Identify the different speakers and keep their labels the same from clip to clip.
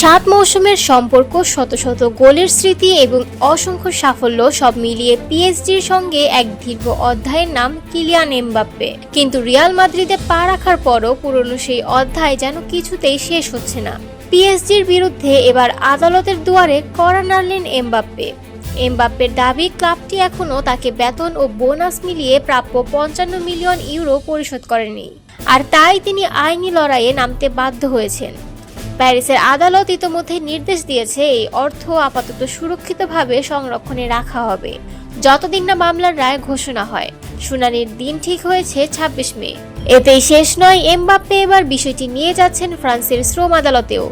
Speaker 1: 7 মৌসুমের সম্পর্ক, শত শত গোলের স্মৃতি এবং অসংখ্য সাফল্য সব মিলিয়ে পিএসজির সঙ্গে এক দীর্ঘ অধ্যায়ের নাম কিলিয়ান এমবাপ্পে। কিন্তু রিয়াল মাদ্রিদে পা রাখার পরও পুরনো সেই অধ্যায় যেন কিছুতেই শেষ হচ্ছে না। পিএসজির বিরুদ্ধে এবার আদালতের দুয়ারে কড়া নাড়লেন এমবাপ্পে। এমবাপ্পের দাবি, ক্লাবটি এখনও তাকে বেতন ও বোনাস মিলিয়ে প্রাপ্য 55 মিলিয়ন ইউরো পরিশোধ করেনি, আর তাই তিনি আইনি লড়াইয়ে নামতে বাধ্য হয়েছেন। প্যারিসের আদালত ইতোমধ্যে নির্দেশ দিয়েছে এই অর্থ আপাতত সুরক্ষিতভাবে সংরক্ষণে রাখা হবে যতদিন না মামলার রায় ঘোষণা হয়। শুনানির দিন ঠিক হয়েছে 26 মে। এতেই শেষ নয়, এমবাপ্পে এবার বিষয়টি নিয়ে যাচ্ছেন ফ্রান্সের শ্রম আদালতেও।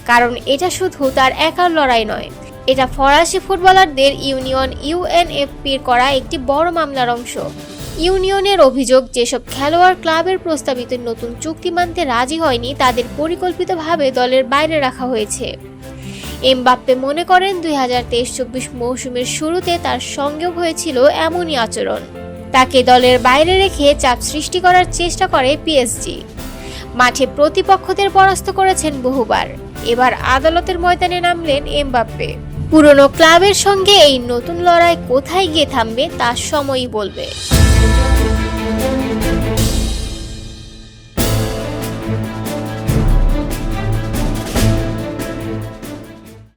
Speaker 1: কারণ এটা শুধু তার একার লড়াই নয়, এটা ফরাসি ফুটবলারদের ইউনিয়ন ইউএনএফপির করা একটি বড় মামলার অংশ। ইউনিয়নের অভিযোগ, যেসব খেলোয়াড় ক্লাবের প্রস্তাবিত নতুন চুক্তি মানতে রাজি হয়নি তাদের পরিকল্পিতভাবে দলের বাইরে রাখা হয়েছে। এমবাপ্পে মনে করেন 2023-24 মৌসুমের শুরুতে তার সঙ্গেও হয়েছিল এমনই আচরণ। তাকে দলের বাইরে রেখে চাপ সৃষ্টি করার চেষ্টা করে পিএসজি। মাঠে প্রতিপক্ষদের পরাস্ত করেছেন বহুবার। এবার আদালতের ময়দানে নামলেন এমবাপ্পে। পুরনো ক্লাবের সঙ্গে এই নতুন লড়াই কোথায় গিয়ে থামবে তা সময়ই বলবে।